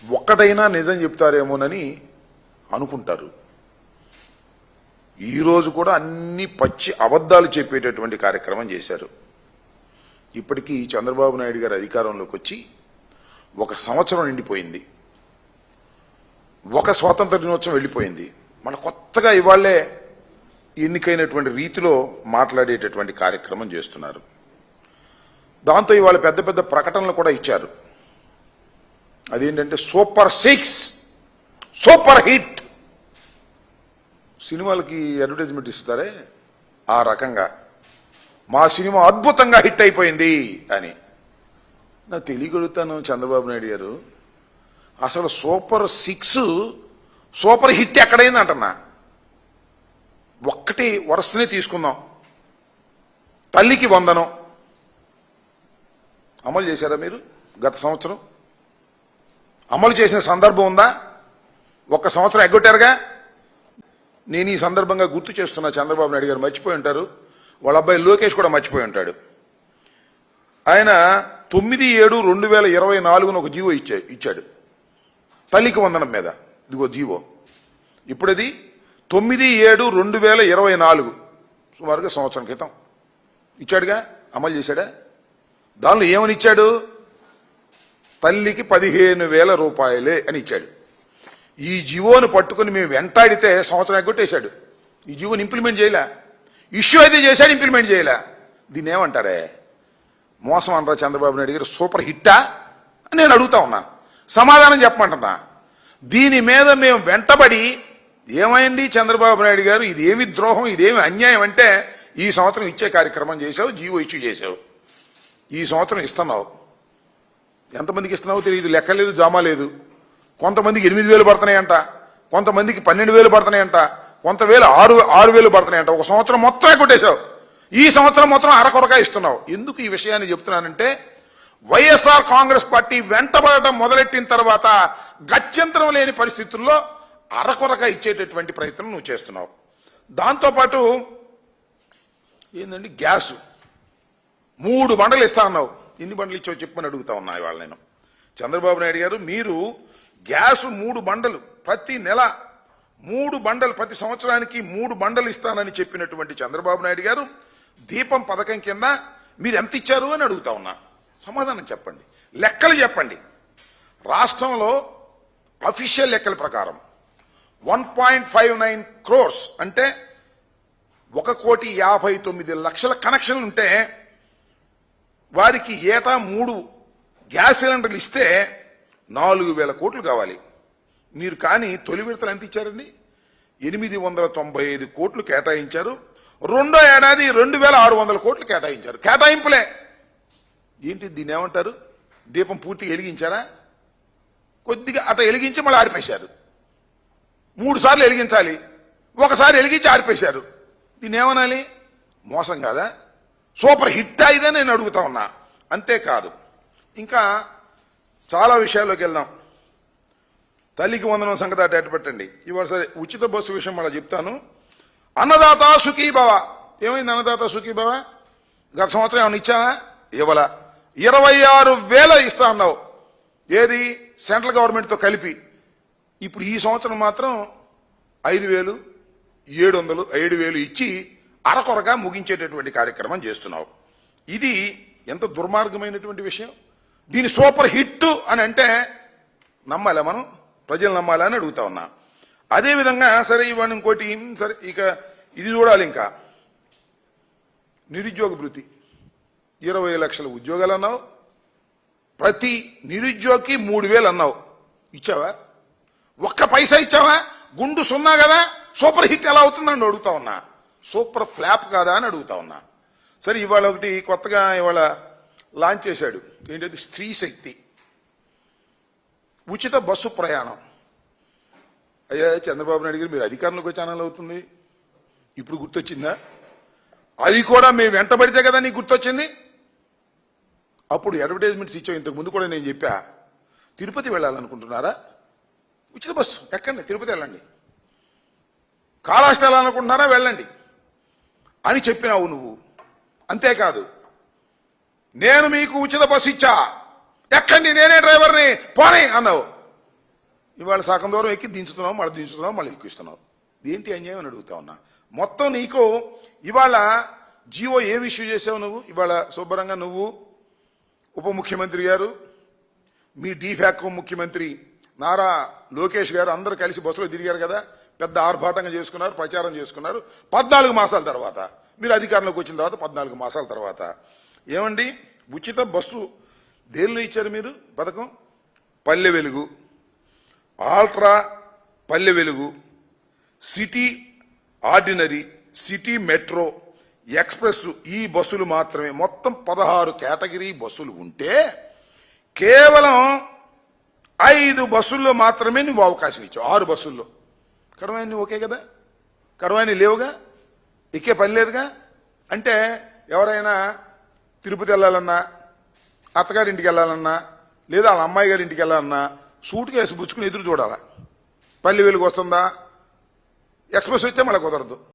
ఒక్కటైనా నిజం చెప్తారేమోనని అనుకుంటారు. ఈరోజు కూడా అన్ని పచ్చి అబద్ధాలు చెప్పేటటువంటి కార్యక్రమం చేశారు. ఇప్పటికీ చంద్రబాబు నాయుడు గారు అధికారంలోకి వచ్చి 1 సంవత్సరం నిండిపోయింది. 1 స్వాతంత్ర దినోత్సవం వెళ్ళిపోయింది. మన కొత్తగా ఇవాళ్లే ఎన్నికైనటువంటి రీతిలో మాట్లాడేటటువంటి కార్యక్రమం చేస్తున్నారు. దాంతో ఇవాళ పెద్ద పెద్ద ప్రకటనలు కూడా ఇచ్చారు. అదేంటంటే సూపర్ 6, సూపర్ హిట్. సినిమాలకి అడ్వర్టైజ్మెంట్ ఇస్తారే ఆ రకంగా మా సినిమా అద్భుతంగా హిట్ అయిపోయింది అని. నాకు తెలియగలుగుతాను చంద్రబాబు నాయుడు గారు, అసలు సూపర్ 6 సూపర్ హిట్ ఎక్కడైంది అంటున్నా. ఒక్కటి వరుసనే తీసుకుందాం. తల్లికి వందనం అమలు చేశారా మీరు? గత సంవత్సరం అమలు చేసిన సందర్భం ఉందా? 1 సంవత్సరం ఎగ్గొట్టారుగా. నేను ఈ సందర్భంగా గుర్తు చేస్తున్నా, చంద్రబాబు నాయుడు గారు మర్చిపోయి ఉంటారు, వాళ్ళ అబ్బాయి లోకేష్ కూడా మర్చిపోయి ఉంటాడు. ఆయన 9/7/2024 ఒక జీవో ఇచ్చాడు తల్లికి వందనం మీద. ఇదిగో జీవో. ఇప్పుడు అది 9/7/2024 సుమారుగా సంవత్సరం క్రితం ఇచ్చాడుగా. అమలు చేశాడా? దానిలో ఏమని ఇచ్చాడు? తల్లికి 15,000 రూపాయలే అని ఇచ్చాడు. ఈ జీవోను పట్టుకుని మేము వెంటాడితే సంవత్సరం ఎగ్గొట్టేశాడు. ఈ జీవోని ఇంప్లిమెంట్ చేయలే. ఇష్యూ అయితే చేశాడు, ఇంప్లిమెంట్ చేయలే. దీన్ని ఏమంటారే? మోసం అనరా చంద్రబాబు నాయుడు గారు? సూపర్ హిట్టా అని నేను అడుగుతా ఉన్నా. సమాధానం చెప్పమంటున్నా. దీని మీద మేము వెంటబడి ఏమైంది చంద్రబాబు నాయుడు గారు, ఇదేమి ద్రోహం, ఇదేమి అన్యాయం అంటే ఈ సంవత్సరం ఇచ్చే కార్యక్రమం చేశావు, జీవో ఇష్యూ చేశావు. ఈ సంవత్సరం ఇస్తున్నావు. ఎంతమందికి ఇస్తున్నావో తెలియదు, లెక్క లేదు, జామా లేదు. కొంతమందికి 8,000 పడుతున్నాయంట, కొంతమందికి 12,000 పడుతున్నాయంట, కొంతవేళ 6,000 పడుతున్నాయంట. 1 సంవత్సరం మొత్తం కొట్టేశావు. ఈ సంవత్సరం మొత్తం అరకొరగా ఇస్తున్నావు. ఎందుకు ఈ విషయాన్ని చెప్తున్నానంటే, వైఎస్ఆర్ కాంగ్రెస్ పార్టీ వెంటబడటం మొదలెట్టిన తర్వాత గత్యంతరం లేని పరిస్థితుల్లో అరకొరగా ఇచ్చేటటువంటి ప్రయత్నం నువ్వు చేస్తున్నావు. దాంతోపాటు ఏందండి, గ్యాసు 3 బండలు ఇస్తా అన్నావు. ఎన్ని బండలు ఇచ్చావు చెప్పమని అడుగుతా ఉన్నా ఇవాళ నేను. చంద్రబాబు నాయుడు గారు, మీరు గ్యాసు 3 బండలు ప్రతి నెల 3 బండలు ప్రతి సంవత్సరానికి 3 బండలు ఇస్తానని చెప్పినటువంటి చంద్రబాబు నాయుడు గారు దీపం పథకం కింద మీరు ఎంత ఇచ్చారు అని అడుగుతా ఉన్నా. సమాధానం చెప్పండి, లెక్కలు చెప్పండి. రాష్ట్రంలో అఫీషియల్ లెక్కల ప్రకారం 1.59 crores అంటే 1,59,00,000 కనెక్షన్లు ఉంటే వారికి ఏటా 3 గ్యాస్ సిలిండర్లు ఇస్తే 4,000 కోట్లు కావాలి. మీరు కానీ తొలి విడతలు ఎంత ఇచ్చారండి? 895 కోట్లు కేటాయించారు. రెండో ఏడాది 2,600 కోట్లు కేటాయించారు. కేటాయింపులే. ఏంటి దీన్ని ఏమంటారు? దీపం పూర్తిగా వెలిగించారా? కొద్దిగా అట వెలిగించి మళ్ళీ ఆరిపేశారు. 3 సార్లు వెలిగించాలి, 1 సారి వెలిగించి ఆరిపేశారు. దీన్ని ఏమనాలి? మోసం కాదా? సూపర్ హిట్ అయితే నేను అడుగుతా ఉన్నా. అంతేకాదు, ఇంకా చాలా విషయాల్లోకి వెళ్దాం. తల్లికి వందనం సంగతి అటు పెట్టండి. ఇవాళ సరే, ఉచిత బస్సు విషయం మళ్ళీ చెప్తాను. అన్నదాత సుఖీభవ. ఏమైంది అన్నదాత సుఖీభవ? గత సంవత్సరం ఏమైనా ఇచ్చావా? ఇవ్వాల. 26,000 ఇస్తా అన్నావు. ఏది? సెంట్రల్ గవర్నమెంట్తో కలిపి. ఇప్పుడు ఈ సంవత్సరం మాత్రం 5,700, 7,000 ఇచ్చి అరకొరగా ముగించేటటువంటి కార్యక్రమం చేస్తున్నావు. ఇది ఎంత దుర్మార్గమైనటువంటి విషయం. దీని సూపర్ హిట్ అని అంటే నమ్మాలా మనం? ప్రజలు నమ్మాలా అని అడుగుతా ఉన్నా. అదేవిధంగా సరే, ఇవాళ ఇంకోటి సరే, ఇక ఇది చూడాలి. ఇంకా నిరుద్యోగ భృతి 20 లక్షల ఉద్యోగాలు అన్నావు. ప్రతి నిరుద్యోగికి 3,000 అన్నావు. ఇచ్చావా? 1 పైసా ఇచ్చావా? గుండు సున్నా కదా. సూపర్ హిట్ ఎలా అవుతుందని అడుగుతా ఉన్నా. సూపర్ ఫ్లాప్ కాదా అని అడుగుతా ఉన్నా. సరే, ఇవాళ ఒకటి కొత్తగా ఇవాళ లాంచ్ చేశాడు. ఏంటది? స్త్రీ శక్తి ఉచిత బస్సు ప్రయాణం. అయ్యా చంద్రబాబు నాయుడు గారు, మీరు అధికారంలోకి వచ్చే ఛానల్ అవుతుంది, ఇప్పుడు గుర్తొచ్చిందా? అది కూడా మేము వెంటబడితే కదా నీకు గుర్తొచ్చింది. అప్పుడు అడ్వర్టైజ్మెంట్స్ ఇచ్చావు. ఇంతకు ముందు కూడా నేను చెప్పా, తిరుపతి వెళ్ళాలనుకుంటున్నారా? ఉచిత బస్సు ఎక్కండి, తిరుపతి వెళ్ళండి. కాళహస్తి వెళ్ళాలనుకుంటున్నారా? వెళ్ళండి అని చెప్పినావు నువ్వు. అంతేకాదు, నేను మీకు ఉచిత బస్సు ఇచ్చా, ఎక్కండి, నేనే డ్రైవర్ని, పోనీ అన్నావు. ఇవాళ సగం దూరం ఎక్కి దించుతున్నావు, మళ్ళీ ఎక్కిస్తున్నావు. ఏంటి అన్యాయం అని అడుగుతా ఉన్నా. మొత్తం నీకు ఇవాళ జీవో ఏం ఇష్యూ చేసావు నువ్వు? ఇవాళ శుభ్రంగా నువ్వు, ఉప ముఖ్యమంత్రి గారు, మీ డీఫాకో ముఖ్యమంత్రి నారా లోకేష్ గారు అందరూ కలిసి బస్సులో తిరిగారు కదా, పెద్ద ఆర్భాటంగా చేసుకున్నారు, ప్రచారం చేసుకున్నారు. 14 మాసాల తర్వాత మీరు అధికారంలోకి వచ్చిన తర్వాత 14 మాసాల తర్వాత ఏమండి ఉచిత బస్సు దేనిలో ఇచ్చారు మీరు పథకం? Palle Velugu, ultra Palle Velugu, city ordinary, city metro, express ఈ బస్సులు మాత్రమే. మొత్తం 16 కేటగిరీ బస్సులు ఉంటే కేవలం 5 బస్సుల్లో మాత్రమే నువ్వు అవకాశం ఇచ్చావు. 6 బస్సుల్లో. కడవాయిని ఓకే కదా, కడవాయిని లేవుగా, ఎక్కే పని లేదుగా. అంటే ఎవరైనా తిరుపతి వెళ్ళాలన్నా, అత్తగారింటికి వెళ్ళాలన్నా, లేదా వాళ్ళ అమ్మాయి గారి ఇంటికి వెళ్ళాలన్నా సూట్ కేసు పుచ్చుకుని ఎదురు చూడాలా. పల్లె వెలుగు వస్తుందా, ఎక్స్ప్రెస్ వస్తే మళ్ళీ కుదరదు.